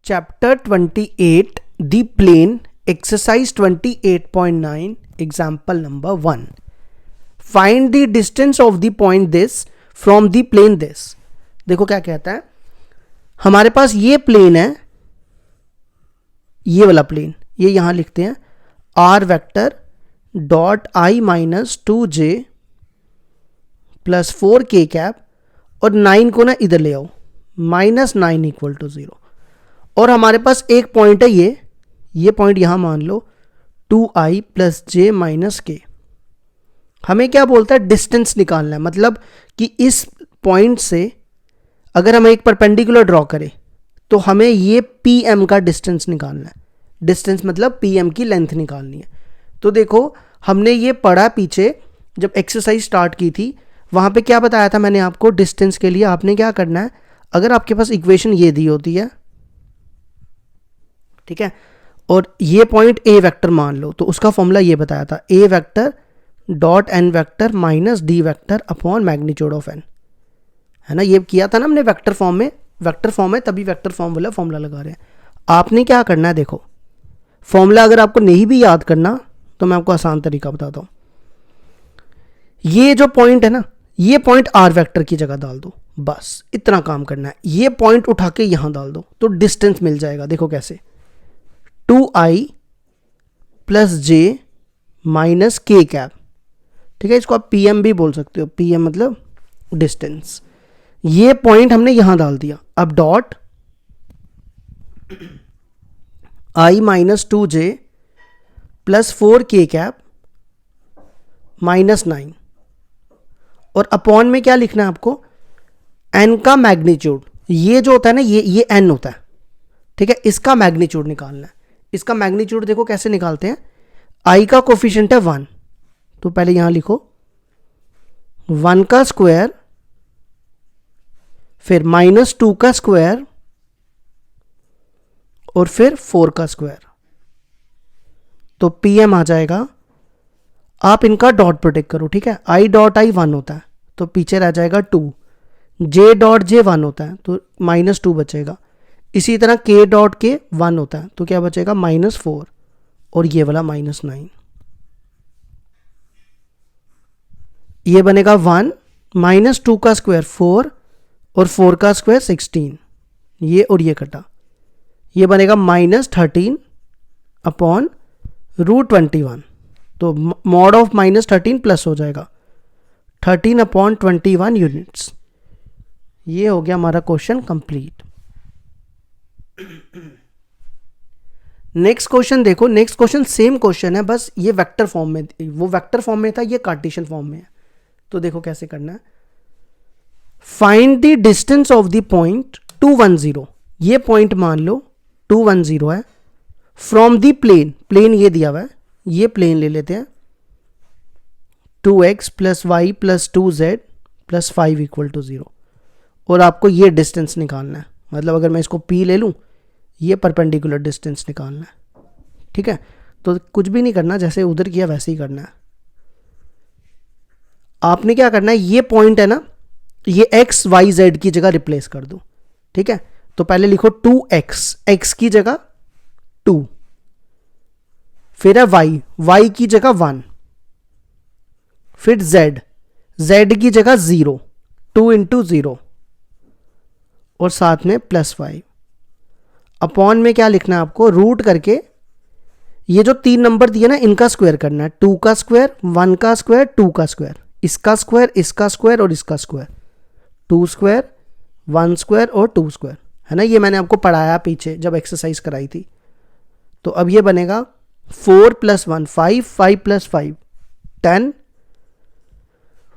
Chapter 28, The Plane, Exercise 28.9, Example number 1. Find the distance of the point this from the plane this. देखो क्या कहता है, हमारे पास ये प्लेन है, ये वाला प्लेन, ये यहां लिखते हैं r vector dot i minus 2j plus 4k cap, और 9 को ना इधर ले आओ, -9 इक्वल टू 0. और हमारे पास एक पॉइंट है, ये पॉइंट यहां मान लो 2i plus j minus k. हमें क्या बोलता है, डिस्टेंस निकालना है. मतलब कि इस पॉइंट से अगर हम एक परपेंडिकुलर ड्रॉ करें तो हमें ये pm का डिस्टेंस निकालना है. डिस्टेंस मतलब pm की लेंथ निकालनी है. तो देखो हमने ये पढ़ा पीछे जब एक्सरसाइज स्टार्ट की थी, वहां पे क्या बताया था मैंने आपको, डिस्टेंस के लिए आपने क्या करना है, अगर आपके पास इक्वेशन ये दी होती है, ठीक है, और ये पॉइंट ए वेक्टर मान लो, तो उसका फॉर्मूला ये बताया था, A vector dot N vector minus D vector upon magnitude of N, है ना. ये किया था ना हमने वेक्टर फॉर्म में. वेक्टर फॉर्म है तभी वेक्टर फॉर्म वाला फॉर्मूला लगा रहे हैं. आपने क्या करना है, देखो फॉर्मूला अगर आपको नहीं भी याद करना तो मैं आपको आसान तरीका बताता हूं. ये जो पॉइंट है ना, ये पॉइंट आर वेक्टर की जगह डाल दो, बस इतना काम करना है. ये पॉइंट उठा के यहां डाल दो तो डिस्टेंस मिल जाएगा. देखो कैसे, 2i प्लस जे माइनस के कैप, ठीक है. इसको आप pm भी बोल सकते हो, pm मतलब डिस्टेंस. ये पॉइंट हमने यहां डाल दिया. अब dot i minus 2j plus 4k cap -9, और अपॉन में क्या लिखना है आपको, n का मैग्नीट्यूड. ये जो होता है ना, ये n होता है, ठीक है. इसका मैग्नीट्यूड निकालना है. इसका मैग्नीट्यूड देखो कैसे निकालते हैं. i का कोफिशिएंट है 1, तो पहले यहां लिखो 1 का स्क्वायर, फिर -2 का स्क्वायर, और फिर 4 का स्क्वायर, तो pm आ जाएगा. आप इनका डॉट प्रोटेक्ट करो, ठीक है. i डॉट i 1 होता है तो पीछे रह जाएगा 2, j डॉट j 1 होता है तो -2 बचेगा. इसी तरह k डॉट k 1 होता है तो क्या बचेगा, -4, और ये वाला -9. ये बनेगा 1, -2 का स्क्वायर 4, और 4 का स्क्वायर 16, ये और ये कटा, ये बनेगा -13 अपॉन √21. तो मॉड ऑफ -13 प्लस हो जाएगा 13 अपॉन 21 यूनिट्स. ये हो गया हमारा क्वेश्चन कंप्लीट. नेक्स्ट क्वेश्चन देखो. नेक्स्ट क्वेश्चन सेम क्वेश्चन है, बस ये वेक्टर फॉर्म में, वो वेक्टर फॉर्म में था, ये कार्टेशियन फॉर्म में है. तो देखो कैसे करना है. Find the distance of the point 210. ये पॉइंट मान लो 210 है. फ्रॉम द प्लेन, प्लेन ये दिया हुआ है, ये प्लेन ले लेते हैं, 2x plus y plus 2z plus 5 equal to 0. और आपको ये डिस्टेंस निकालना है. मतलब अगर मैं इसको p ले लूं, ये परपेंडिकुलर डिस्टेंस निकालना है, ठीक है. तो कुछ भी नहीं करना, जैसे उधर किया वैसे ही करना है. आपने क्या करना है, ये पॉइंट है ना, ये x y z की जगह रिप्लेस कर दो, ठीक है. तो पहले लिखो 2x, x की जगह 2, फिर है y की जगह 1, फिर z की जगह 0, 2 इंटू 0, और साथ में +5. अपॉन में क्या लिखना है आपको, रूट करके ये जो 3 नंबर दिए ना, इनका स्क्वायर करना है. 2 का स्क्वायर, 1 का स्क्वायर, 2 का स्क्वायर, इसका स्क्वायर, इसका स्क्वायर, और इसका स्क्वायर, 2 स्क्वायर, 1 स्क्वायर और 2 स्क्वायर, है ना. ये मैंने आपको पढ़ाया पीछे जब एक्सरसाइज कराई थी. तो अब ये बनेगा 4 + 1 5, 5 + 5 10,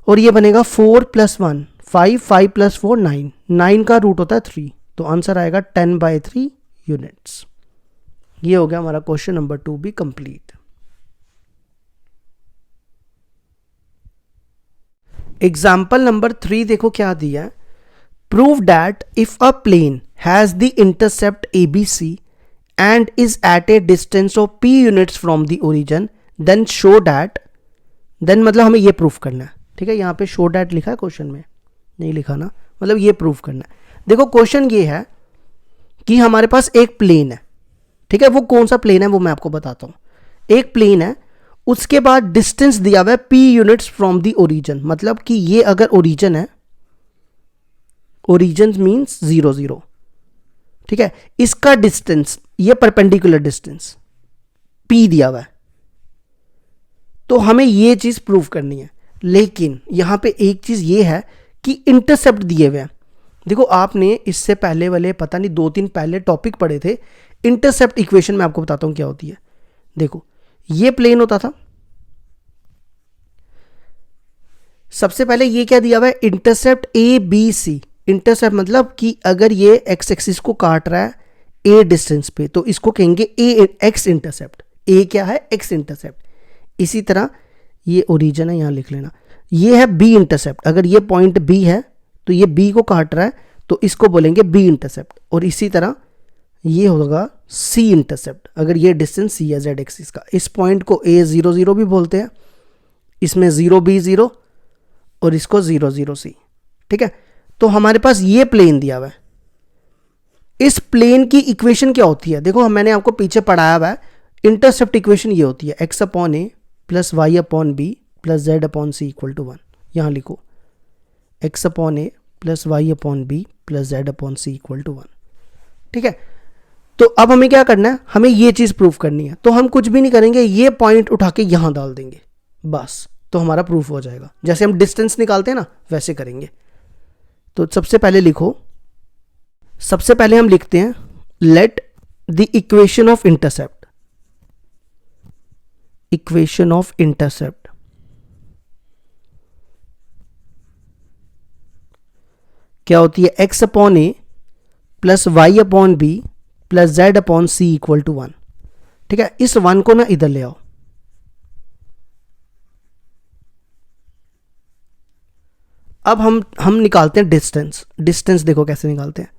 और ये बनेगा 4 + 1 5, 5 + 4 9, 9 का रूट होता है 3, तो आंसर आएगा 10/3 यूनिट्स. ये हो गया हमारा क्वेश्चन नंबर 2 भी कंप्लीट. एग्जाम्पल नंबर 3 देखो क्या दिया है. Prove that if a plane has the intercept ABC and is at a distance of p units from the origin, then show that, then मतलब हमें ये प्रूफ करना है, ठीक है. यहाँ पे show that लिखा है, क्वेश्चन में नहीं लिखा ना, मतलब ये प्रूफ करना है. देखो क्वेश्चन ये है कि हमारे पास एक प्लेन है, ठीक है, वो कौन सा प्लेन है वो मैं आपको बताता हूं। एक प्लेन है, उसके बाद डिस्टेंस दिया हुआ है p units from the origin, मतलब कि ये अगर ओरिजिन है, ओरिजिन मींस 0 0, ठीक है, इसका डिस्टेंस, ये परपेंडिकुलर डिस्टेंस p दिया हुआ है, तो हमें ये चीज प्रूव करनी है। लेकिन यहां पे एक चीज ये है कि इंटरसेप्ट दिए हुए हैं। देखो आपने इससे पहले वाले पता नहीं 2-3 पहले टॉपिक पढ़े थे, इंटरसेप्ट इक्वेशन में आपको बताता हूं क्या होती है। देखो ये प्लेन होता था, सबसे पहले ये क्या दिया हुआ है, intercept a b c. Intercept मतलब कि अगर ये एक्स एक्सिस को काट रहा है ए डिस्टेंस पे, तो इसको कहेंगे ए एक्स इंटरसेप्ट। ए क्या है, एक्स इंटरसेप्ट। इसी तरह ये ओरिजिन है, यहां लिख लेना। ये है बी इंटरसेप्ट, अगर ये पॉइंट बी है तो ये बी को काट रहा है, तो इसको बोलेंगे बी इंटरसेप्ट। और इसी तरह ये होगा सी इंटरसेप्ट, अगर ये डिस्टेंस सी है जेड एक्सिस का। इस पॉइंट को ए 0 0 भी बोलते हैं, इसमें 0 b 0 और इसको 0 0 c, ठीक है। तो हमारे पास ये प्लेन दिया हुआ है, इस प्लेन की इक्वेशन क्या होती है, देखो मैंने आपको पीछे पढ़ाया हुआ है। इंटरसेप्ट इक्वेशन ये होती है x upon a plus y upon b plus z upon c equal to 1। यहां लिखो x upon a plus y upon b plus z upon c equal to 1, ठीक है। तो अब हमें क्या करना है, हमें ये चीज प्रूफ करनी है। तो हम कुछ भी नहीं करेंगे, ये पॉइंट उठा के यहां डाल देंगे बस, तो हमारा प्रूफ हो जाएगा। जैसे हम डिस्टेंस निकालते हैं ना, वैसे करेंगे। तो सबसे पहले लिखो, सबसे पहले हम लिखते हैं let the equation of intercept, equation of intercept क्या होती है, x upon a plus y upon b plus z upon c equal to 1, ठीक है। इस 1 को ना इधर ले आओ। अब हम निकालते हैं डिस्टेंस। डिस्टेंस देखो कैसे निकालते हैं।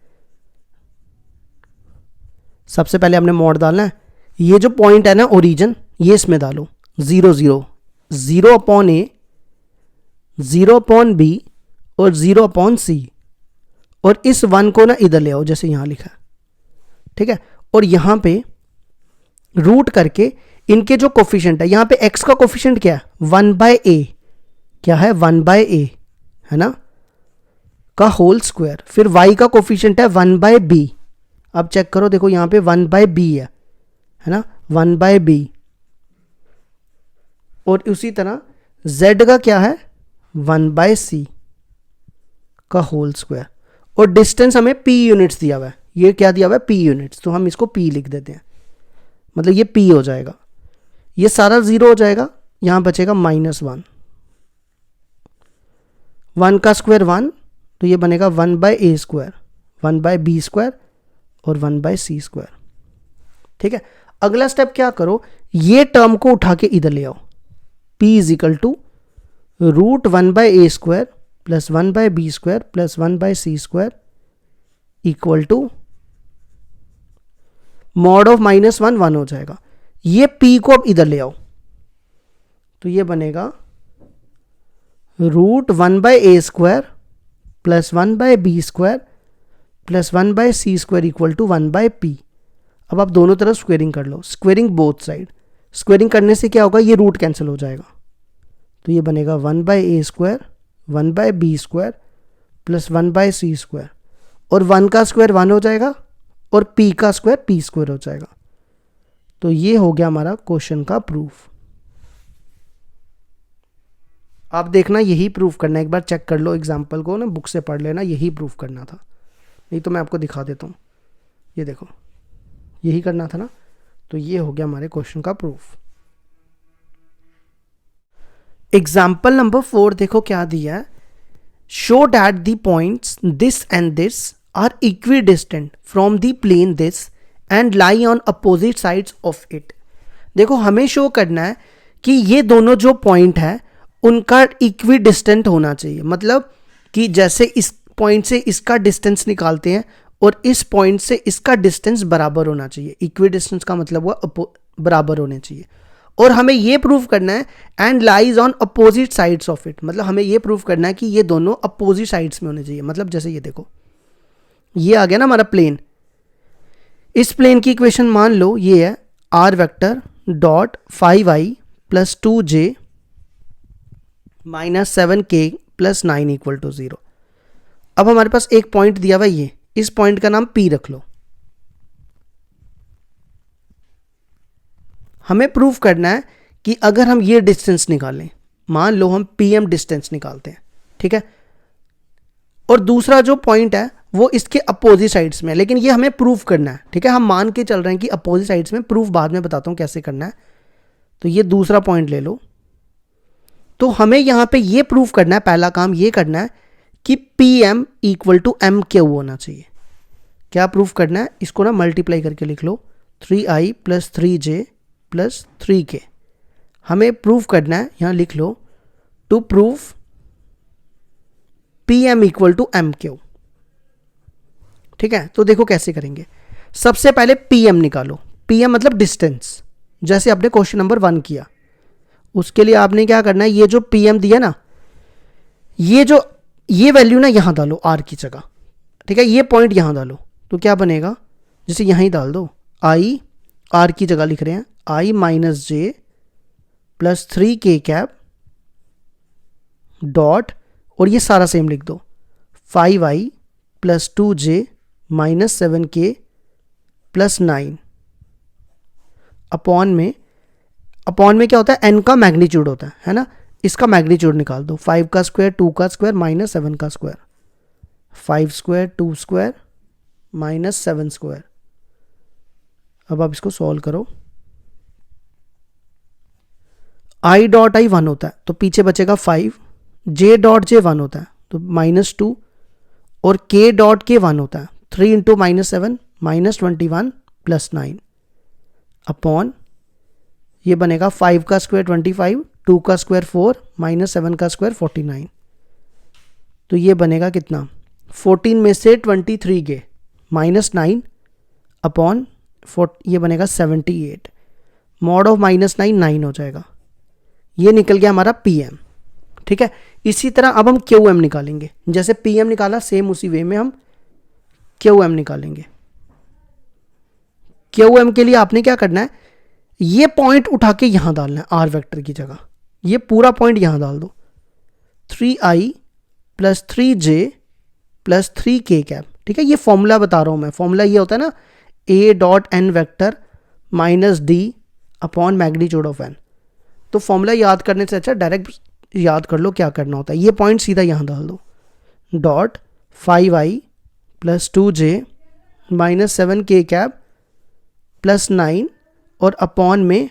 सबसे पहले हमने मोड डालना है, ये जो पॉइंट है ना ओरिजिन, ये इसमें डालो 0 0, 0 अपॉन ए, 0 अपॉन बी और 0 अपॉन सी, और इस 1 को ना इधर ले आओ जैसे यहां लिखा है, ठीक है। और यहां पे रूट करके इनके जो कोफिशिएंट है, यहां पे x का कोफिशिएंट क्या है, 1/a, क्या है 1/a, है ना, का होल स्क्वायर। फिर y का कोफिशिएंट है 1/b। अब चेक करो, देखो यहां पे 1/b है ना, 1/b। और उसी तरह z का क्या है, 1/c का होल स्क्वायर। और डिस्टेंस हमें p यूनिट्स दिया हुआ है, ये क्या दिया हुआ है, p यूनिट्स, तो हम इसको p लिख देते हैं, मतलब ये p हो जाएगा। ये सारा 0 हो जाएगा, यहां बचेगा -1, 1 का स्क्वायर 1, तो ये बनेगा 1/a स्क्वायर, 1/b स्क्वायर और 1/c स्क्वायर, ठीक है। अगला स्टेप क्या करो, ये टर्म को उठा के इधर ले आओ, p is equal to root 1/a square plus 1/b square plus 1/c square equal to mod of -1 1 हो जाएगा। ये p को अब इधर ले आओ, तो ये बनेगा root 1/a square plus 1/b square plus 1/c square equal to 1/p। अब आप दोनों तरफ स्क्वेयरिंग कर लो, स्क्वेयरिंग बोथ साइड। स्क्वेयरिंग करने से क्या होगा, ये रूट कैंसिल हो जाएगा, तो ये बनेगा 1/a square 1/b square plus 1/c square, और 1 का स्क्वायर 1 हो जाएगा और p का स्क्वायर p स्क्वायर हो जाएगा। तो ये हो गया हमारा क्वेश्चन का प्रूफ। आप देखना यही प्रूफ करना, एक बार चेक कर लो एग्जाम्पल को ना, बुक से पढ़ लेना, यही प्रूफ करना था। नहीं तो मैं आपको दिखा देता हूँ, ये देखो यही करना था ना। तो ये हो गया हमारे क्वेश्चन का प्रूफ। एग्जाम्पल नंबर 4 देखो क्या दिया है, show that the points this and this are equidistant from the plane this and lie on opposite sides of it. देखो हमें शो करना है कि ये दोनों जो पॉइंट है उनका इक्विडिस्टेंट होना चाहिए, मतलब कि जैसे इस पॉइंट से इसका डिस्टेंस निकालते हैं और इस पॉइंट से इसका डिस्टेंस बराबर होना चाहिए। इक्विडिस्टेंस का मतलब हुआ बराबर होने चाहिए। और हमें ये प्रूव करना है and lies on opposite sides of it, मतलब हमें ये प्रूव करना है कि ये दोनों अपोजिट साइड्स में होने चाहिए। मतलब जैसे ये देखो, ये आ गया ना हमारा प्लेन, इस प्लेन की इक्वेशन मान लो ये है r vector dot 5i plus 2j minus 7k plus 9 equal to 0। अब हमारे पास एक पॉइंट दिया हुआ ये, इस पॉइंट का नाम P रख लो। हमें प्रूफ करना है कि अगर हम ये डिस्टेंस निकालें, मान लो हम PM डिस्टेंस निकालते हैं, ठीक है, और दूसरा जो पॉइंट है वो इसके अपोजिट साइड्स में, लेकिन ये हमें प्रूफ करना है, ठीक है, हम मान के चल रहे हैं कि अपोजिट साइड्स में, प्रूफ बाद में बताता हूं कैसे करना है। तो ये दूसरा पॉइंट ले लो। तो हमें यहां पे ये प्रूफ करना है, पहला काम ये करना है कि PM इक्वल टू MQ होना चाहिए। क्या प्रूफ करना है, इसको ना मल्टीप्लाई करके लिख लो, 3i plus 3j plus 3k। हमें प्रूफ करना है, यहां लिख लो, to proof PM equal to MQ। ठीक है, तो देखो कैसे करेंगे। सबसे पहले PM निकालो, PM मतलब डिस्टेंस, जैसे आपने क्वेश्चन नंबर 1 किया। उसके लिए आपने क्या करना है, ये जो PM दिया ना, ये वैल्यू ना यहां डालो R की जगह, ठीक है, ये पॉइंट यहां डालो। तो क्या बनेगा, जैसे यहां ही डाल दो, I R की जगह लिख रहे हैं, I minus j plus 3k cap dot, और ये सारा सेम लिख दो, 5i plus 2j minus 7k plus 9 upon में क्या होता है, n का मैग्नीट्यूड होता है ना, इसका मैग्नीट्यूड निकाल दो, 5 का स्क्वायर 2 का स्क्वायर माइनस 7 का square, 5 square 2 square minus 7 square. अब आप इसको सॉल्व करो। i डॉट i 1 होता है तो पीछे बचेगा 5, j डॉट j 1 होता है तो माइनस 2, और k डॉट k 1 होता है, 3 into minus 7 minus 21 plus 9 upon, ये बनेगा 5 का स्क्वायर 25, 2 का स्क्वायर 4 माइनस 7 का स्क्वायर 49। तो ये बनेगा कितना, 14 में से 23 गए माइनस 9 अपॉन ये बनेगा 78, मॉड ऑफ माइनस 9 हो जाएगा। ये निकल गया हमारा PM। ठीक है, इसी तरह अब हम QM निकालेंगे, जैसे PM निकाला सेम उसी वे में हम QM निकालेंगे। QM के लिए आपने क्या करना है, ये पॉइंट उठा के यहां डालना है R वेक्टर की जगह, ये पूरा पॉइंट यहां डाल दो, 3i plus 3j plus 3k cap. ठीक है, ये फॉर्मूला बता रहा हूं मैं, फॉर्मूला ये होता है ना, a dot n vector minus d upon magnitude of n। तो फॉर्मूला याद करने से अच्छा डायरेक्ट याद कर लो क्या करना होता है। ये पॉइंट सीधा यहां डाल दो, dot 5i plus 2j minus 7k cap plus 9, और अपॉन में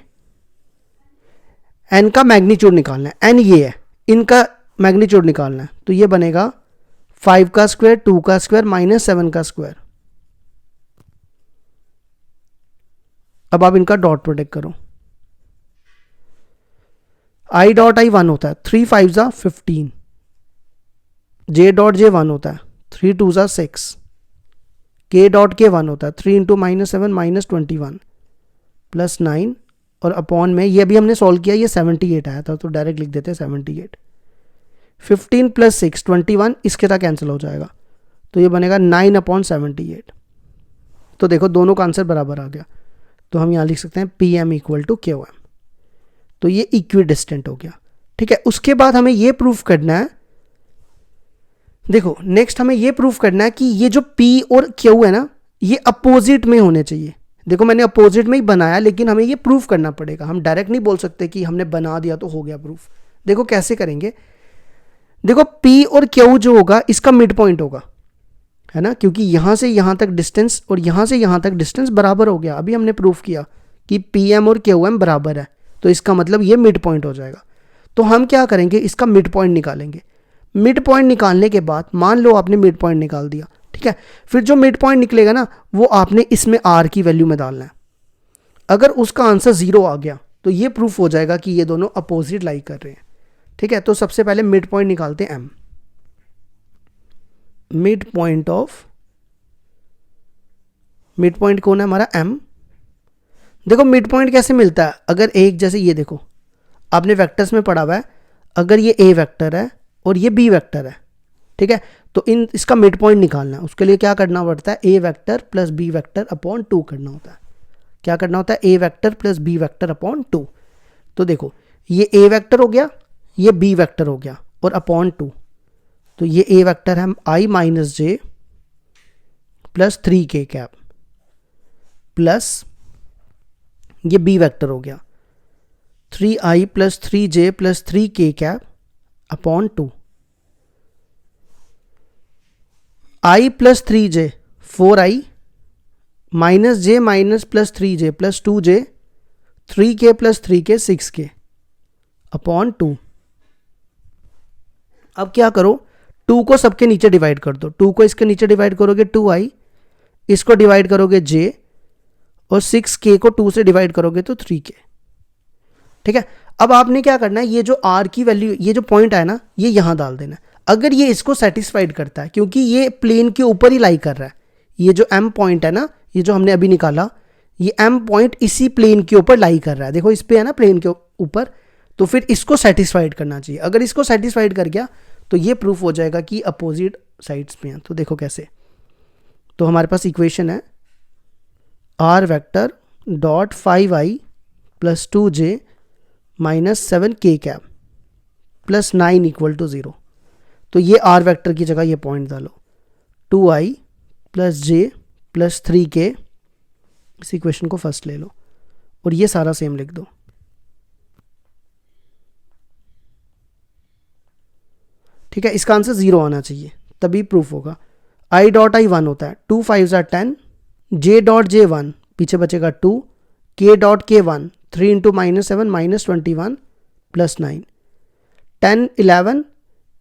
n का मैग्नीट्यूड निकालना है, n ये है, इनका मैग्नीट्यूड निकालना है। तो ये बनेगा 5 का स्क्वायर 2 का स्क्वायर माइनस 7 का स्क्वायर। अब आप इनका डॉट प्रोडक्ट करो, i डॉट i 1 होता है, 3 5 जा 15, j डॉट j 1 होता है, 3 2 जा 6, k डॉट k 1 होता है, 3 इंटू माइनस 7 माइनस 21 प्लस 9, और अपॉन में ये भी हमने सॉल्व किया, ये 78 आया था तो डायरेक्ट लिख देते हैं 78। 15 प्लस 6 21, इसके साथ कैंसिल हो जाएगा, तो ये बनेगा 9 अपॉन 78। तो देखो दोनों का आंसर बराबर आ गया, तो हम यहाँ लिख सकते हैं PM इक्वल टू QM। तो ये इक्वी डिस्टेंट हो गया। ठीक है, उसके बाद हमें ये प्रूफ करना है, देखो नेक्स्ट हमें ये प्रूफ करना है कि ये जो P और Q है ना, ये अपोजिट में होने चाहिए। देखो मैंने अपोजिट में ही बनाया, लेकिन हमें ये प्रूफ करना पड़ेगा, हम डायरेक्ट नहीं बोल सकते कि हमने बना दिया तो हो गया प्रूफ। देखो कैसे करेंगे, देखो P और Q जो होगा इसका मिड पॉइंट होगा, है ना, क्योंकि यहां से यहां तक डिस्टेंस और यहां से यहां तक डिस्टेंस बराबर हो गया। अभी हमने प्रूफ किया कि PM और QM बराबर है, तो इसका मतलब ये मिड पॉइंट हो जाएगा। तो हम क्या करेंगे, इसका मिड पॉइंट निकालेंगे। मिड पॉइंट निकालने के बाद मान लो आपने मिड पॉइंट निकाल दिया, ठीक है, फिर जो मिड पॉइंट निकलेगा ना, वो आपने इसमें R की वैल्यू में डालना है। अगर उसका आंसर 0 आ गया तो ये प्रूफ हो जाएगा कि ये दोनों अपोजिट लाई कर रहे हैं। ठीक है, तो सबसे पहले मिड पॉइंट निकालते हैं M। मिड पॉइंट कौन है हमारा, M। देखो मिड पॉइंट कैसे मिलता है, अगर एक जैसे ये देखो आपने वेक्टर्स में पढ़ा हुआ है, अगर ये A वेक्टर है और ये B वेक्टर है, ठीक है, तो इसका मिड पॉइंट निकालना है, उसके लिए क्या करना पड़ता है, A vector plus B vector upon 2 करना होता है। क्या करना होता है, A vector plus B vector upon 2। तो देखो ये ए वेक्टर हो गया, ये बी वेक्टर हो गया और अपॉन 2, तो ये ए वेक्टर है आई माइनस जे प्लस 3k कैप, प्लस ये बी वेक्टर हो गया 3i plus 3j plus 3k cap upon 2। i plus 3j 4i minus J minus plus 3j plus 2j 3k plus 3k 6k upon 2। अब क्या करो, 2 को सबके नीचे डिवाइड कर दो, 2 को इसके नीचे डिवाइड करोगे 2i, इसको डिवाइड करोगे j और 6k को 2 से डिवाइड करोगे तो 3k। ठीक है, अब आपने क्या करना है, ये जो r की वैल्यू, ये जो पॉइंट है ना, ये यहां डाल देना। अगर ये इसको सेटिस्फाइड करता है, क्योंकि ये प्लेन के ऊपर ही लाई कर रहा है, ये जो m पॉइंट है ना, ये जो हमने अभी निकाला, ये m पॉइंट इसी प्लेन के ऊपर लाई कर रहा है, देखो इस पे है ना प्लेन के ऊपर, तो फिर इसको सेटिस्फाइड करना चाहिए। अगर इसको सेटिस्फाइड कर गया तो ये प्रूफ हो जाएगा कि अपोजिट साइड्स पे हैं। तो देखो कैसे, तो हमारे पास इक्वेशन है r vector dot 5i plus 2j minus 7k cap plus 9 equal to 0। तो ये r वेक्टर की जगह ये पॉइंट डालो, 2i plus j plus 3k, इस इक्वेशन को फर्स्ट ले लो और ये सारा सेम लिख दो। ठीक है, इसका आंसर 0 आना चाहिए तभी प्रूफ होगा। i डॉट i 1 होता है, 2 5 are 10, j डॉट j 1 पीछे बचेगा 2, k dot k 1 3 into minus 7 minus 21 plus 9, 10 11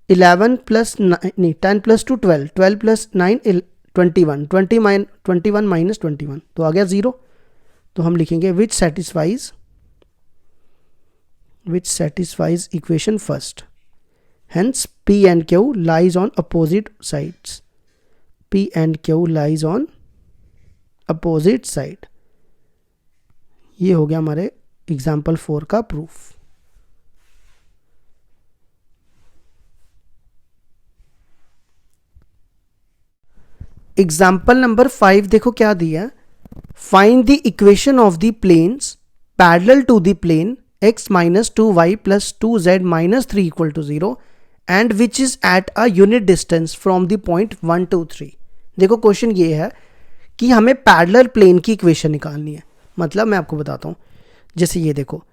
11 plus नहीं 10 प्लस 2 12 12 प्लस 9 21 21 माइनस 21, तो आ गया 0। तो हम लिखेंगे विच satisfies equation first, hence p and q lies on opposite sides, p and q lies on opposite side। ये हो गया हमारे एग्जाम्पल 4 का प्रूफ। एग्जाम्पल नंबर 5 देखो क्या दिया, find the equation of the planes parallel to the plane x minus 2y plus 2z minus 3 equal to 0 and which is at a unit distance from the point 1 2 3। देखो question ये है कि हमें parallel plane की equation निकालनी है। मतलब मैं आपको बताता हूँ, जैसे ये देखो,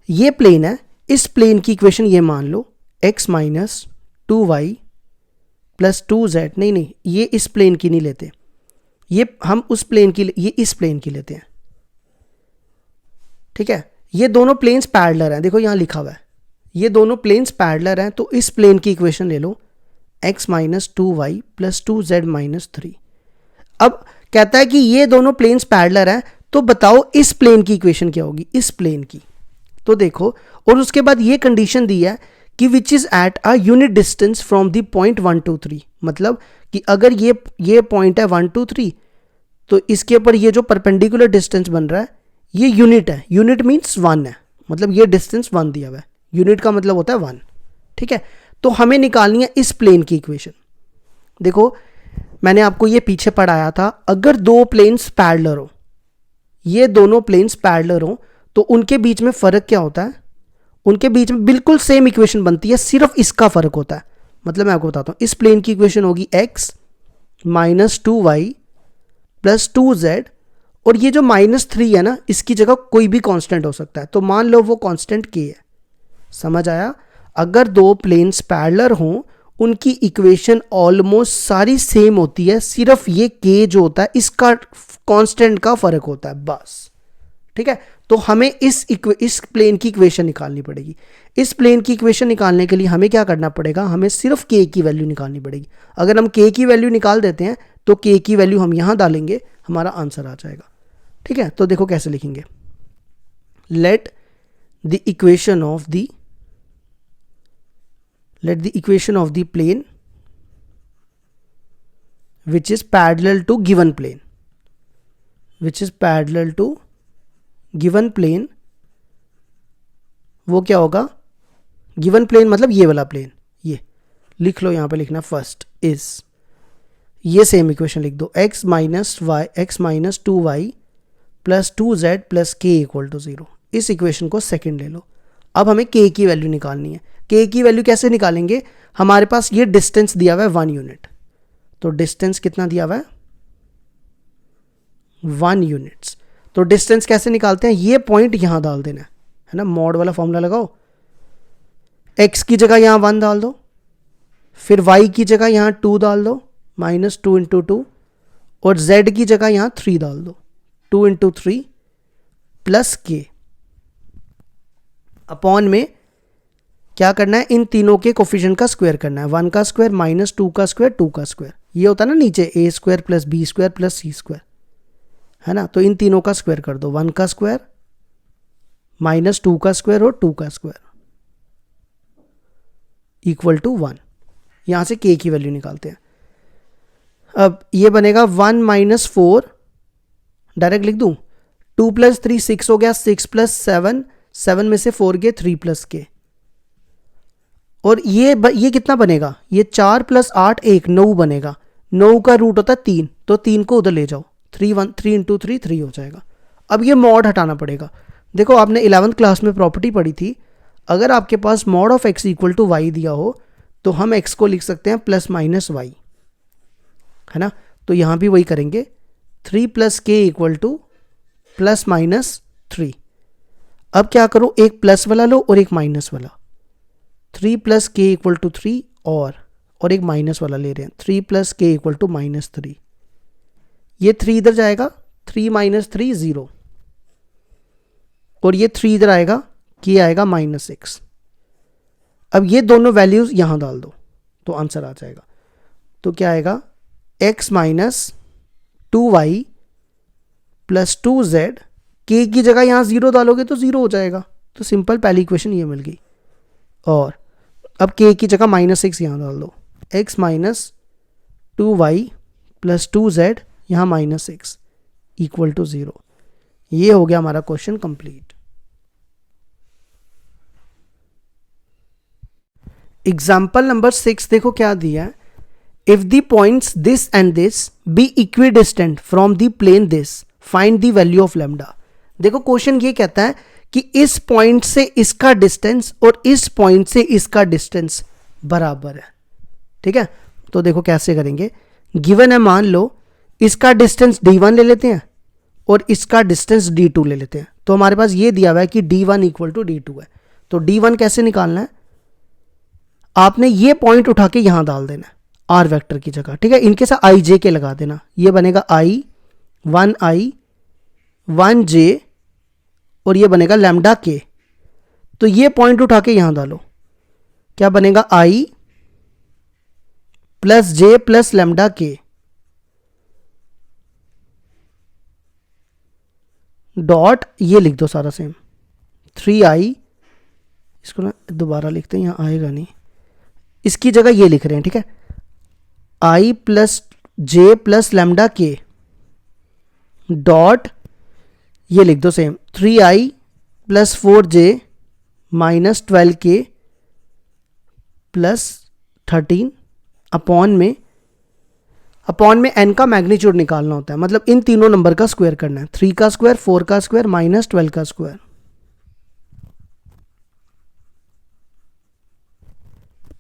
ये प्लेन है, इस प्लेन की इक्वेशन ये मान लो x minus 2y plus 2z, नहीं ये इस प्लेन की नहीं लेते, ये हम उस प्लेन की, ये इस प्लेन की लेते हैं। ठीक है, ये दोनों प्लेन्स पैरेलल हैं, देखो यहाँ लिखा हुआ है ये दोनों प्लेन्स पैरेलल हैं, तो इस प्लेन की इक्वेशन ले लो x minus 2y plus 2z minus 3। अब कहता है कि ये दोनों प्लेन्स पैरेलल हैं, तो बताओ इस प्लेन की इक्वेशन क्या होगी, इस प्लेन की। तो देखो, और उसके बाद ये कंडीशन दी है कि विच is at a unit distance from the point 1 2 3, मतलब कि अगर ये पॉइंट है 1 2 3, तो इसके ऊपर ये जो परपेंडिकुलर डिस्टेंस बन रहा है ये यूनिट है, यूनिट मीन्स 1 है, मतलब ये डिस्टेंस 1 दिया हुआ है, यूनिट का मतलब होता है 1। ठीक है, तो हमें निकालनी है इस प्लेन की इक्वेशन। देखो मैंने आपको ये पीछे पढ़ाया था, अगर दो प्लेन्स पैरेलल हो, ये दोनों प्लेन्स पैरेलल हो, तो उनके बीच में फर्क क्या होता है, उनके बीच में बिल्कुल सेम इक्वेशन बनती है, सिर्फ इसका फर्क होता है। मतलब मैं आपको बताता हूं, इस प्लेन की इक्वेशन होगी x minus 2y plus 2z, और ये जो माइनस 3 है ना, इसकी जगह कोई भी कांस्टेंट हो सकता है, तो मान लो वो कांस्टेंट k है। समझ आया? अगर दो प्लेन्स पैरेलल हों, उनकी इक्वेशन ऑलमोस्ट सारी सेम होती है, सिर्फ ये k जो होता है इसका कांस्टेंट का फर्क होता है बस। ठीक है, तो हमें इस प्लेन की इक्वेशन निकालनी पड़ेगी। इस प्लेन की इक्वेशन निकालने के लिए हमें क्या करना पड़ेगा, हमें सिर्फ k की वैल्यू निकालनी पड़ेगी। अगर हम k की वैल्यू निकाल देते हैं तो k की वैल्यू हम यहां डालेंगे, हमारा आंसर आ जाएगा। ठीक है, तो देखो कैसे लिखेंगे, let the equation of the plane which is parallel to given plane, given plane, वो क्या होगा, गिवन प्लेन मतलब ये वाला प्लेन, ये लिख लो, यहाँ पे लिखना फर्स्ट इज, ये सेम इक्वेशन लिख दो, x minus 2y plus 2z plus k equal to 0। इस इक्वेशन को सेकंड ले लो। अब हमें k की वैल्यू निकालनी है। k की वैल्यू कैसे निकालेंगे, हमारे पास ये डिस्टेंस दिया हुआ है 1 यूनिट, तो डिस्टेंस कितना दिया हुआ है 1 यूनिट्स। तो डिस्टेंस कैसे निकालते हैं, ये पॉइंट यहां डाल देना है ना, मॉड वाला फॉर्मूला लगाओ, x की जगह यहां 1 डाल दो, फिर y की जगह यहां 2 डाल दो, माइनस 2 इंटू 2, और z की जगह यहां 3 डाल दो, 2 इंटू 3 प्लस k। अपॉन में क्या करना है, इन तीनों के कोफिशिएंट का स्क्वायर करना है, 1 का स्क्वायर माइनस 2 का स्क्वायर 2 का स्क्वायर, ये होता है ना नीचे a square plus b square plus c square, है ना। तो इन तीनों का स्क्वायर कर दो, 1 का स्क्वायर माइनस 2 का स्क्वायर और 2 का स्क्वायर इक्वल टू 1। यहां से k की वैल्यू निकालते हैं। अब ये बनेगा 1 माइनस 4, डायरेक्ट लिख दूं, 2 प्लस 3 6 हो गया, 6 प्लस 7, 7 में से 4 गए 3 प्लस के, और ये कितना बनेगा, ये 4 प्लस 8 1 9 बनेगा, 9 का रूट होता है 3, तो 3 को उधर ले जाओ, 3 इंटू 3 3 हो जाएगा। अब ये मॉड हटाना पड़ेगा। देखो आपने 11th क्लास में प्रॉपर्टी पढ़ी थी, अगर आपके पास mod of x equal to Y दिया हो तो हम x को लिख सकते हैं प्लस माइनस वाई, है ना। तो यहां भी वही करेंगे, 3 प्लस के इक्वल टू प्लस माइनस 3। अब क्या करो, एक प्लस वाला लो और एक माइनस वाला, 3 प्लस के इक्वल टू 3, और एक माइनस वाला ले रहे हैं, 3 प्लस के इक्वल टू माइनस 3। ये 3 इधर जाएगा, 3 माइनस 3 0, और ये 3 इधर आएगा, के आएगा माइनस 6। अब ये दोनों वैल्यूज यहां डाल दो तो आंसर आ जाएगा। तो क्या आएगा, x minus 2y plus 2z, के की जगह यहां 0 डालोगे तो 0 हो जाएगा, तो सिंपल पहली इक्वेशन ये मिल गई। और अब k की जगह माइनस 6 यहां डाल दो, x minus 2y plus 2z यहां माइनस 6 इक्वल टू 0। ये हो गया हमारा क्वेश्चन कंप्लीट। एग्जाम्पल नंबर 6 देखो क्या दिया है, if the points this and this be equidistant from the plane this find the value of lambda. देखो क्वेश्चन ये कहता है कि इस पॉइंट से इसका डिस्टेंस और इस पॉइंट से इसका डिस्टेंस बराबर है, ठीक है। तो देखो कैसे करेंगे, गिवन है, मान लो इसका डिस्टेंस d1 ले लेते हैं और इसका डिस्टेंस d2 ले लेते हैं। तो हमारे पास ये दिया हुआ है कि d1 इक्वल टू d2 है, तो d1 कैसे निकालना है, आपने ये पॉइंट उठा के यहां डाल देना आर वेक्टर की जगह, ठीक है। इनके साथ आई जे के लगा देना, ये बनेगा i 1 j और ये बनेगा लैम्डा के। तो ये पॉइंट उठा के यहां डालो, क्या बनेगा, i plus J plus lambda के डॉट, ये लिख दो सारा सेम, 3i, इसको ना दोबारा लिखते हैं, यहां आएगा नहीं, इसकी जगह ये लिख रहे हैं, ठीक है, i plus J plus lambda के डॉट, ये लिख दो same, 3i plus 4j minus 12k plus 13 upon में n का मैग्नीट्यूड निकालना होता है, मतलब इन तीनों नंबर का स्क्वायर करना है, 3 का स्क्वायर 4 का स्क्वायर माइनस 12 का स्क्वायर।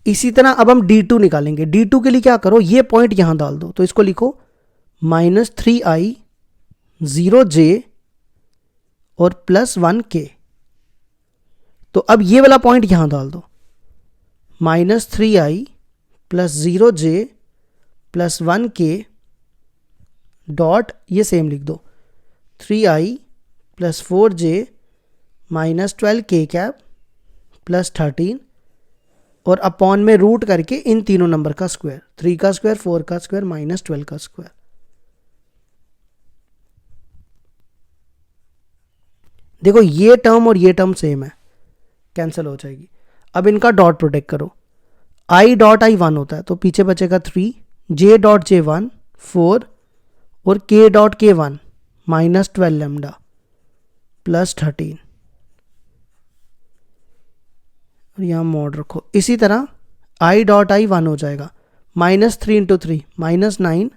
इसी तरह अब हम d2 निकालेंगे। d2 के लिए क्या करो, ये पॉइंट यहां डाल दो, तो इसको लिखो माइनस 3i 0j और प्लस 1k। तो अब ये वाला पॉइंट यहां डाल दो, minus 3i plus 0j plus 1k dot, ये सेम लिख दो, 3i plus 4j minus 12k cap plus 13, और अपॉन में रूट करके इन तीनों नंबर का स्क्वायर, 3 का स्क्वायर 4 का स्क्वायर माइनस 12 का स्क्वायर। देखो ये टर्म और ये टर्म सेम है, कैंसिल हो जाएगी। अब इनका डॉट प्रोटेक्ट करो, i डॉट i 1 होता है, तो पीछे बचेगा 3, j डॉट j 1 4 और k dot k 1 minus 12 lambda plus 13, और यहाँ मॉड रखो। इसी तरह आई डॉट आई 1 हो जाएगा, -3 इंटू 3 -9,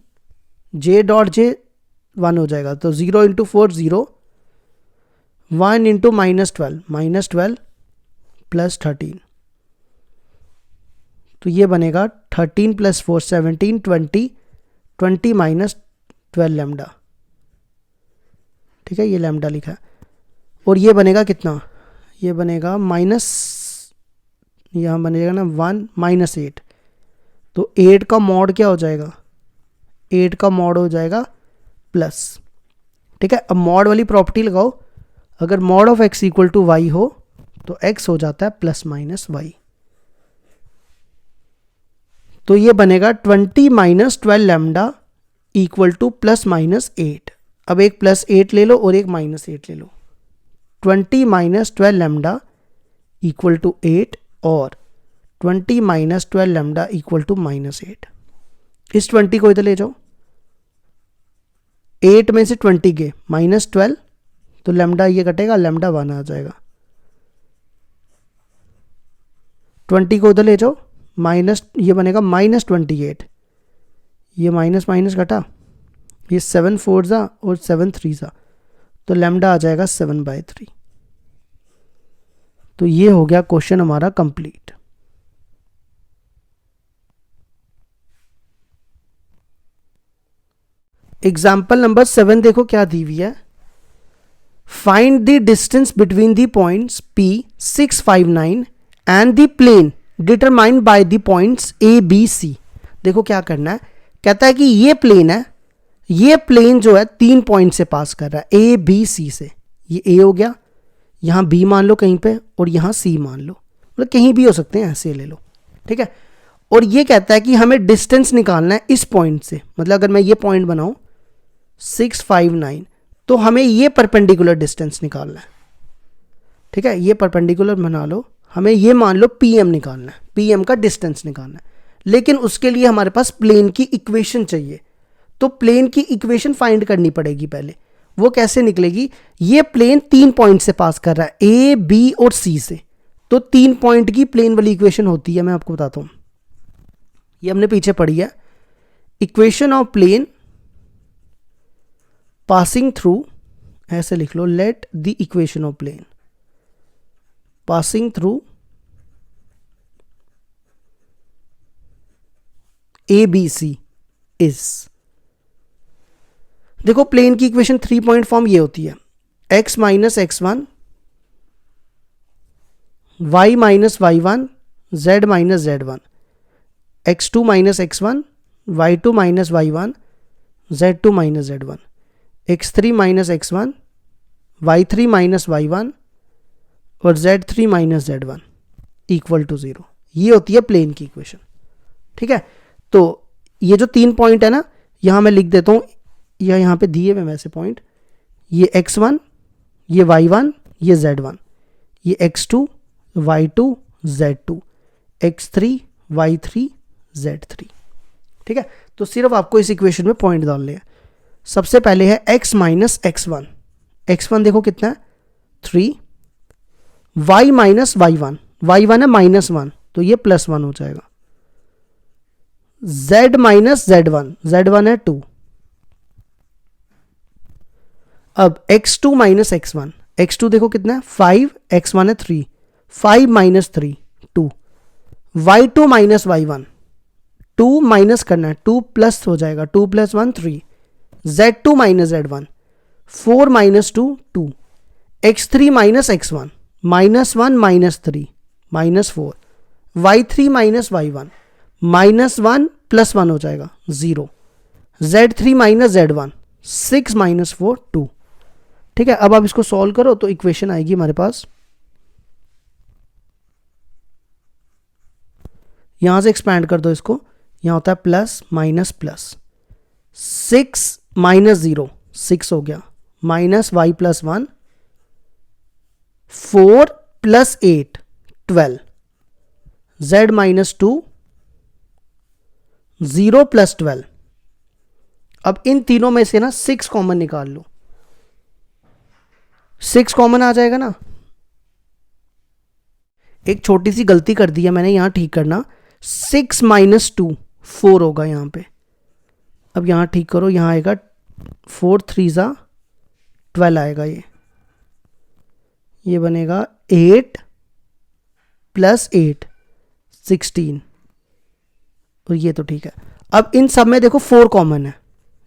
जे डॉट जे 1 हो जाएगा, तो 0 इंटू 4 0, 1 इंटू -12 प्लस 13, तो ये बनेगा 13 + 4 17 20 20 -12 लैम्डा। ठीक है, ये लैम्डा लिखा है। और ये बनेगा कितना, ये बनेगा यहाँ बनेगा ना 1 -8, तो 8 का मॉड क्या हो जाएगा, 8 का मॉड हो जाएगा प्लस। ठीक है, अब मॉड वाली प्रॉपर्टी लगाओ, अगर mod of x equal to y हो तो x हो जाता है ±y, तो ये बनेगा 20 -12 लैम्डा इक्वल टू +-8। अब एक +8 ले लो और एक -8 ले लो, 20 -12 लैम्डा इक्वल टू 8 और 20 -12 लैम्डा इक्वल टू -8। इस 20 को इधर ले जाओ, 8 में से 20 गए -12, तो लैम्डा ये कटेगा, लैम्डा 1 आ जाएगा। 20 को उधर ले जाओ, ये बनेगा -28, ये माइनस माइनस घटा, ये 7 4 ज़ा और 7 3 ज़ा, तो लैम्डा आ जाएगा 7/3। तो ये हो गया क्वेश्चन हमारा कंप्लीट। एग्जाम्पल नंबर 7 देखो क्या दी हुई है। Find the distance between the points P 6 5 9 and the plane determined by the points A B C। देखो क्या करना है, कहता है कि ये प्लेन है, ये प्लेन जो है 3 पॉइंट से पास कर रहा है, A B C से। ये A हो गया, यहाँ B मान लो कहीं पे, और यहाँ C मान लो, मतलब कहीं भी हो सकते हैं, ऐसे ले लो। ठीक है, और ये कहता है कि हमें डिस्टेंस निकालना है इस पॉइंट से, मतलब अगर मैं ये पॉइंट बनाऊं 6 5 9, तो हमें ये परपेंडिकुलर डिस्टेंस निकालना है। ठीक है, ये परपेंडिकुलर बना लो, हमें ये मान लो PM निकालना है, PM का डिस्टेंस निकालना है, लेकिन उसके लिए हमारे पास प्लेन की इक्वेशन चाहिए। तो प्लेन की इक्वेशन फाइंड करनी पड़ेगी पहले। वो कैसे निकलेगी, ये प्लेन 3 पॉइंट से पास कर रहा है, A B और C से, तो 3 पॉइंट की प्लेन वाली इक्वेशन होती है, मैं आपको बताता हूं, ये हमने पीछे पढ़ी है। Equation of plane passing through, ऐसे लिख लो, let the equation of plane passing through ABC is. देखो प्लेन की इक्वेशन 3 पॉइंट फॉर्म ये होती है, x minus x1, y minus y1, z minus z1, x2 minus x1, y2 minus y1, z2 minus z1, x3 minus x1, y3 minus y1 और z3 minus z1 equal to 0। ये होती है plane की equation. ठीक है, तो ये जो 3 पॉइंट है ना, यहां मैं लिख देता हूं, या यहाँ पे दिए हुए वैसे पॉइंट, ये x1, ये y1, ये z1, ये x2, y2, z2, x3, y3, z3। ठीक है, तो सिर्फ आपको इस इक्वेशन में पॉइंट डालने हैं। सबसे पहले है x माइनस x1, x1 देखो कितना है 3, y माइनस y1, y1 है -1, तो ये +1 हो जाएगा, z माइनस z1, z1 है 2। अब x2 माइनस x1, x2 देखो कितना है 5, x1 है 3, 5 minus 3 2, y2 minus y1, 2 minus करना है, 2 प्लस हो जाएगा, 2 + 1 3, z2 minus z1, 4 minus 2 2, x3 minus x1, -1 minus 3 -4, y3 minus y1, -1 + 1 हो जाएगा 0, z3 माइनस z1, 6 माइनस 4 2। ठीक है, अब आप इसको सॉल्व करो तो इक्वेशन आएगी हमारे पास, यहां से एक्सपैंड कर दो इसको, यहां होता है प्लस माइनस प्लस, 6 माइनस 0 6 हो गया, माइनस y + 1, 4 + 8 12, z माइनस 2, 0 + 12। अब इन तीनों में से ना 6 कॉमन निकाल लो, 6 कॉमन आ जाएगा ना। एक छोटी सी गलती कर दी है मैंने, यहां ठीक करना, 6 माइनस 2 4 होगा यहाँ पे। अब यहाँ ठीक करो, यहाँ आएगा 4 3 ज़ा 12 आएगा, ये बनेगा 8 प्लस 8 16, और ये तो ठीक है। अब इन सब में देखो 4 कॉमन है,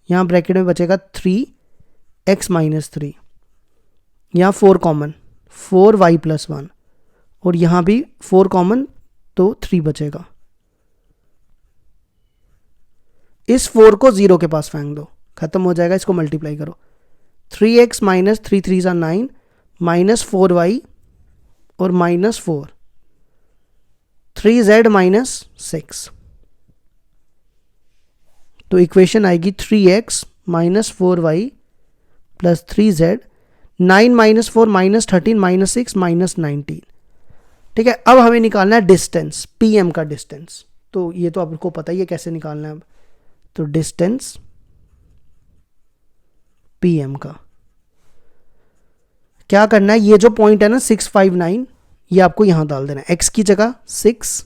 यहाँ ब्रैकेट में बचेगा 3x माइनस 3, यहाँ 4 कॉमन 4y प्लस 1, और यहाँ भी 4 कॉमन तो 3 बचेगा। इस 4 को 0 के पास फेंक दो, खत्म हो जाएगा। इसको मल्टीप्लाई करो, 3x माइनस 3 3 ज़ा 9 माइनस 4y और माइनस 4 3z माइनस 6, तो इक्वेशन आएगी 3x minus 4y plus 3z, 9 minus 4 minus 13 minus 6 minus 19। ठीक है, अब हमें निकालना है डिस्टेंस, PM का डिस्टेंस। तो ये तो आपको पता ही है कैसे निकालना है। अब तो डिस्टेंस PM का क्या करना है, ये जो पॉइंट है ना 659, ये आपको यहां डाल देना है। x की जगह 6,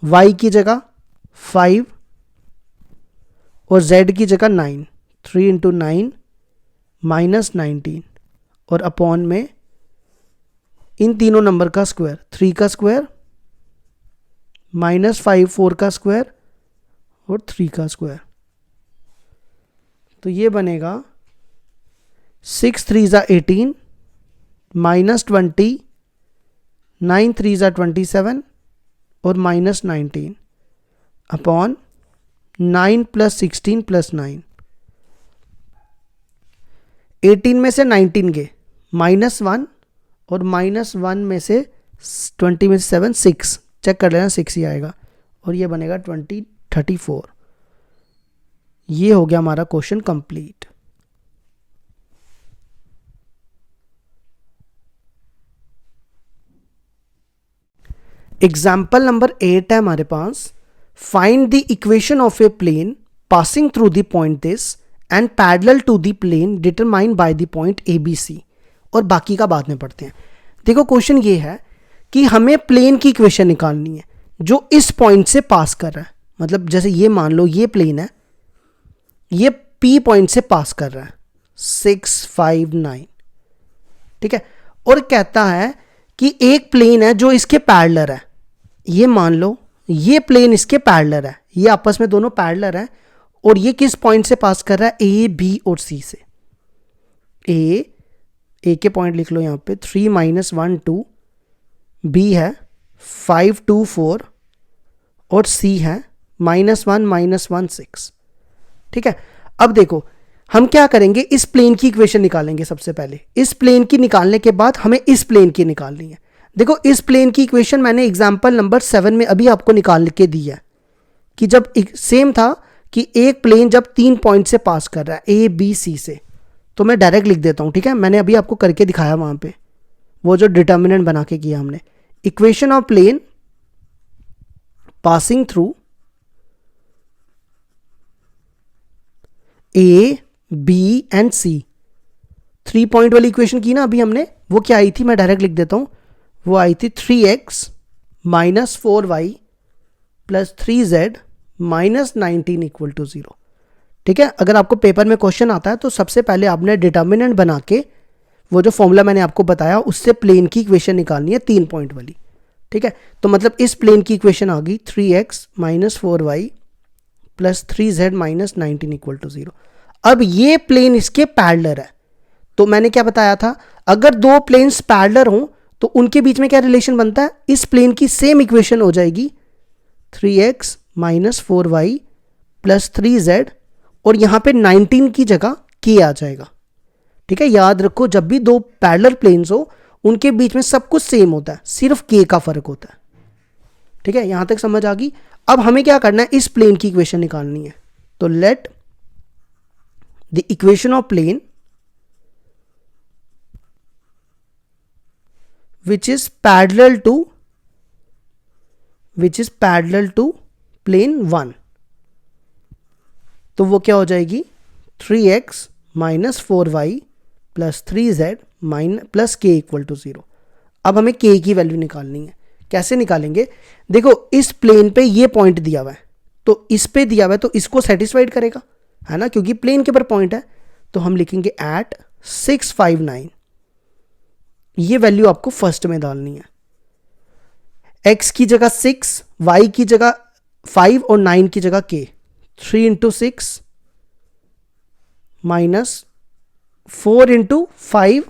y की जगह 5 और z की जगह 9, 3 इंटू 9 माइनस 19, और अपॉन में इन तीनों नंबर का स्क्वायर, 3 का स्क्वायर माइनस 5 4 का स्क्वायर और 3 का स्क्वायर। तो ये बनेगा 6 3 ज़ा 18 माइनस 20, 9 3 ज़ा 27 और माइनस 19 अपॉन 9 प्लस 16 प्लस 9। 18 में से 19 गए माइनस 1, और माइनस 1 में से 20 में से 7 6, चेक कर लेना 6 ही आएगा, और ये बनेगा 34। ये हो गया हमारा क्वेश्चन कंप्लीट। एग्जाम्पल नंबर 8 है हमारे पास, find the equation of a plane passing through the point this and parallel to the plane determined by the point ABC। और बाकी का बाद में पढ़ते हैं। देखो क्वेश्चन ये है कि हमें प्लेन की इक्वेशन निकालनी है जो इस पॉइंट से पास कर रहा है। मतलब जैसे ये मान लो ये प्लेन है, ये P पॉइंट से पास कर रहा है 6 5 9, ठीक है। और कहता है कि एक प्लेन है जो इसके पैरेलल है। ये मान लो ये प्लेन इसके पैरेलल है, ये आपस में दोनों पैरेलल है, और ये किस पॉइंट से पास कर रहा है, A B और C से। A के पॉइंट लिख लो यहाँ पे 3 माइनस 1 2, B है 5 2 4 और C है -1 -1 6, ठीक है। अब देखो हम क्या करेंगे, इस प्लेन की इक्वेशन निकालेंगे सबसे पहले। इस प्लेन की निकालने के बाद हमें इस प्लेन की निकालनी है। देखो इस प्लेन की इक्वेशन मैंने एग्जांपल नंबर 7 में अभी आपको निकाल के दी है कि जब सेम था कि एक प्लेन जब 3 पॉइंट से पास कर रहा है A B C से, तो मैं डायरेक्ट लिख देता हूं, ठीक है। मैंने अभी आपको करके दिखाया वहां पे, वो जो डिटर्मिनेंट बना के किया हमने। Equation of plane passing through A B and C, 3 point वाली इक्वेशन की ना अभी हमने, वो क्या आई थी, मैं डायरेक्ट लिख देता हूं। वो आई थी 3x minus 4y plus 3z minus 19 equal to 0, ठीक है। अगर आपको पेपर में क्वेश्चन आता है तो सबसे पहले आपने डिटर्मिनेंट बना के वो जो फॉर्मूला मैंने आपको बताया उससे प्लेन की इक्वेशन निकालनी है 3 पॉइंट वाली, ठीक है। तो मतलब इस प्लेन की इक्वेशन आ गई 3x minus 4y plus 3z minus 19 equal to 0। अब ये प्लेन इसके पैरेलल है, तो मैंने क्या बताया था, अगर दो प्लेन्स पैरेलल हों तो उनके बीच में क्या रिलेशन बनता है, इस प्लेन की सेम इक्वेशन हो जाएगी 3x minus 4y plus 3z, और यहां पे 19 की जगह k आ जाएगा, ठीक है। याद रखो जब भी दो पैरेलल प्लेन्स हो उनके बीच में सब कुछ सेम होता है, सिर्फ k का फर्क होता है, ठीक है। यहां तक समझ आ गई। अब हमें क्या करना है, इस प्लेन की इक्वेशन निकालनी है। तो let the equation of plane which is parallel to plane 1, तो वो क्या हो जाएगी 3x minus 4y plus 3z plus k equal to 0। अब हमें k की वैल्यू निकालनी है कैसे निकालेंगे, देखो इस प्लेन पे ये पॉइंट दिया हुआ है, तो इस पे दिया हुआ है तो इसको सेटिस्फाइड करेगा, है ना, क्योंकि प्लेन के ऊपर पॉइंट है। तो हम लिखेंगे एट 659, ये वैल्यू आपको फर्स्ट में डालनी है। x की जगह 6, y की जगह 5 और 9 की जगह k। 3 इंटू 6 माइनस 4 इंटू 5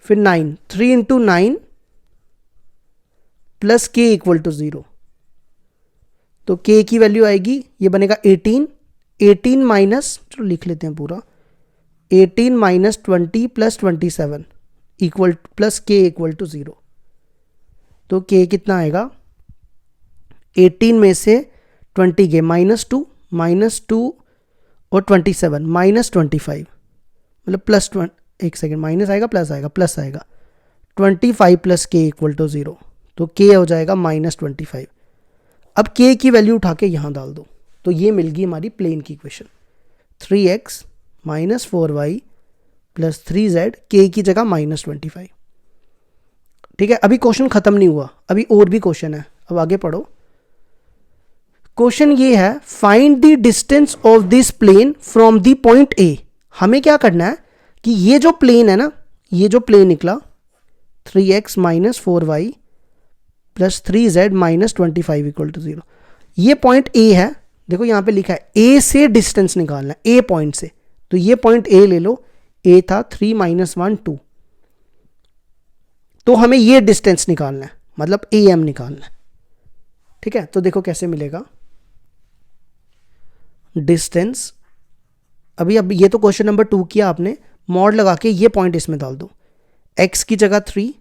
फिर 9, 3 into 9 plus k equal to 0। तो k की वैल्यू आएगी, ये बनेगा 18, 18 माइनस, चलो लिख लेते हैं पूरा, 18 minus 20 plus 27 equal plus k equal to 0। तो k कितना आएगा, 18 में से 20 गए -2 और 27 -25, मतलब प्लस एक सेकेंड, माइनस आएगा प्लस आएगा, प्लस आएगा 25 प्लस k इक्वल टू 0। तो k हो जाएगा -25। अब k की वैल्यू उठा के यहाँ डाल दो, तो ये मिल गई हमारी प्लेन की equation, 3x minus 4y plus 3z, k की जगह -25। ठीक है, अभी क्वेश्चन खत्म नहीं हुआ, अभी और भी क्वेश्चन है, अब आगे पढ़ो। क्वेश्चन ये है, find the distance of this plane from the point A. हमें क्या करना है कि ये जो प्लेन है ना, ये जो प्लेन निकला 3x minus 4y plus 3z minus 25 equal to 0, ये पॉइंट ए है। देखो यहां पे लिखा है ए से डिस्टेंस निकालना है, ए पॉइंट से, तो ये पॉइंट ए ले लो, ए था 3 माइनस 1 2, तो हमें ये डिस्टेंस निकालना है, मतलब ए एम निकालना है। ठीक है, तो देखो कैसे मिलेगा डिस्टेंस। अभी अब ये तो क्वेश्चन नंबर 2 किया आपने, मॉड लगा के ये पॉइंट इसमें डाल दो, x की जगह 3,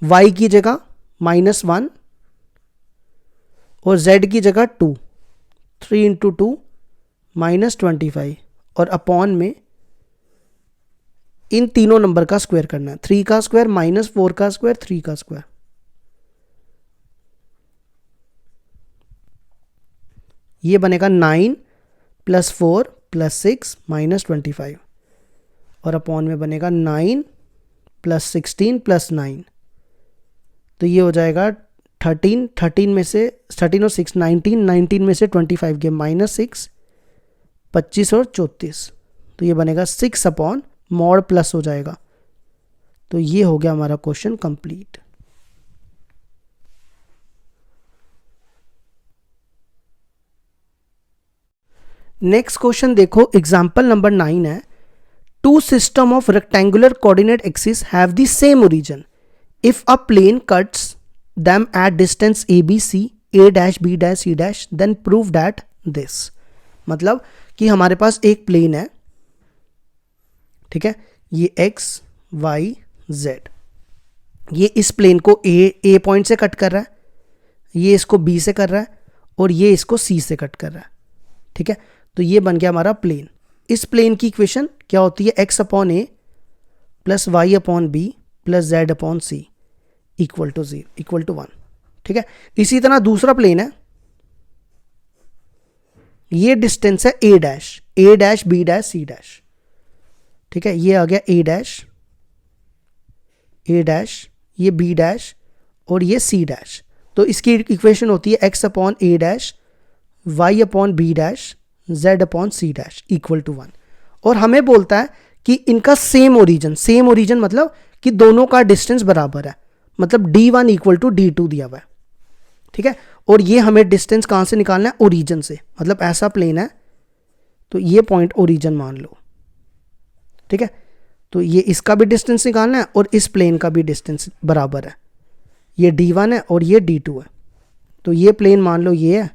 y की जगह -1 और z की जगह 2, 3 इंटू 2 -25 और अपॉन में इन तीनों नंबर का स्क्वायर करना है, 3 का स्क्वायर -4 का स्क्वायर 3 का स्क्वायर। ये बनेगा 9 प्लस 4 प्लस 6 -25 और अपॉन में बनेगा 9 प्लस 16 प्लस 9, तो ये हो जाएगा 13, 13 में से 13 और 6 19, 19 में से 25 गए -6, 25 और 34, तो ये बनेगा 6 अपॉन मॉड प्लस हो जाएगा। तो ये हो गया हमारा क्वेश्चन कंप्लीट। नेक्स्ट क्वेश्चन देखो, एग्जाम्पल नंबर 9 है, two system of rectangular coordinate axis have the same origin if a plane cuts them at distance ABC, A dash B dash C dash, then prove that this। मतलब कि हमारे पास एक plane है, ठीक है, ये x y z, ये इस प्लेन को A पॉइंट से कट कर रहा है, ये इसको B से कर रहा है और ये इसको C से कट कर रहा है। ठीक है, तो ये बन गया हमारा प्लेन। इस प्लेन की इक्वेशन क्या होती है, x upon A plus y upon B plus z upon C equal to 0 equal to 1। ठीक है, इसी तरह दूसरा प्लेन है, ये डिस्टेंस है A dash B dash C dash. ठीक है, ये आ गया A डैश, ये B डैश और ये C डैश। तो इसकी इक्वेशन होती है x upon A dash y upon B dash z upon C dash equal to 1। और हमें बोलता है कि इनका सेम ओरिजिन मतलब कि दोनों का डिस्टेंस बराबर है, मतलब d1 इक्वल टू d2 दिया हुआ है। ठीक है, और ये हमें डिस्टेंस कहां से निकालना है, ओरिजिन से, मतलब ऐसा प्लेन है तो ये पॉइंट ओरिजिन मान लो। ठीक है, तो ये इसका भी डिस्टेंस निकालना है और इस प्लेन का भी डिस्टेंस बराबर है, ये d1 है और ये d2 है। तो ये प्लेन मान लो ये है,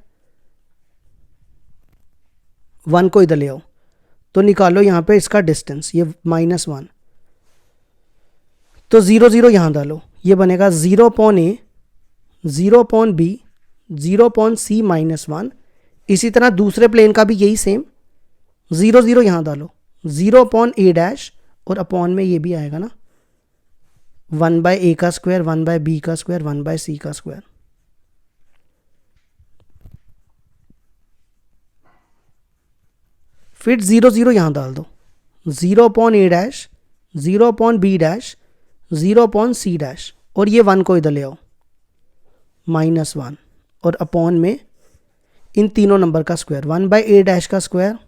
1 को इधर ले आओ, तो निकालो यहां पे इसका डिस्टेंस, ये -1, तो 0 0 यहां डालो, ये बनेगा 0 upon A, 0 upon B, 0 upon C -1। इसी तरह दूसरे प्लेन का भी यही सेम, 0 0 यहां डालो, 0 अपॉन A डैश और अपॉन में ये भी आएगा ना, 1 बाय A का स्क्वायर, 1 बाय B का स्क्वायर, 1 बाय C का स्क्वायर। फिर 0 0 यहां डाल दो, 0 upon A dash, 0 upon B dash, 0 upon C dash, और ये 1 को इधर ले आओ, -1, और अपॉन में इन तीनों नंबर का स्क्वायर, 1 बाई ए डैश का स्क्वायर,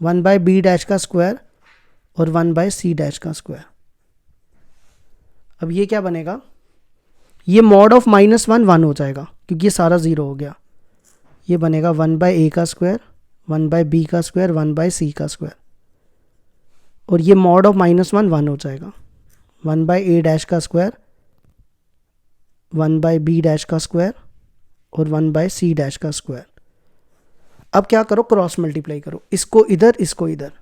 1 बाई बी डैश का स्क्वायर और 1 बाई सी डैश का स्क्वायर। अब ये क्या बनेगा, ये मॉड ऑफ -1 1 हो जाएगा क्योंकि ये सारा 0 हो गया। ये बनेगा 1 बाई ए का स्क्वायर, 1 बाई बी का स्क्वायर, 1 बाई सी का स्क्वायर, और ये मॉड ऑफ -1 1 हो जाएगा, 1 बाई ए डैश का स्क्वायर, 1 बाई बी डैश का स्क्वायर और 1 बाई सी डैश का स्क्वायर। अब क्या करो, क्रॉस मल्टीप्लाई करो, इसको इधर इसको इधर,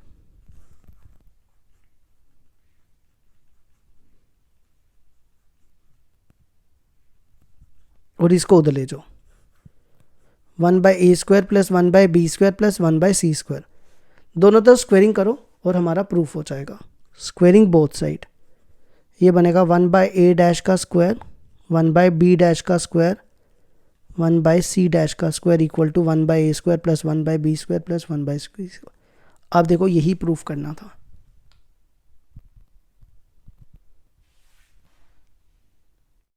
और इसको उधर ले जाओ, 1 by A square plus 1 by B square plus 1 by C square, दोनों तरफ स्क्वेयरिंग करो और हमारा प्रूफ हो जाएगा। स्क्वेयरिंग बोथ साइड, ये बनेगा 1 बाई ए डैश का स्क्वायर, 1 बाई बी डैश का स्क्वायर, 1 बाई सी डैश का square equal to 1 by A square plus 1 by B square plus 1 by C square. अब देखो यही प्रूफ करना था।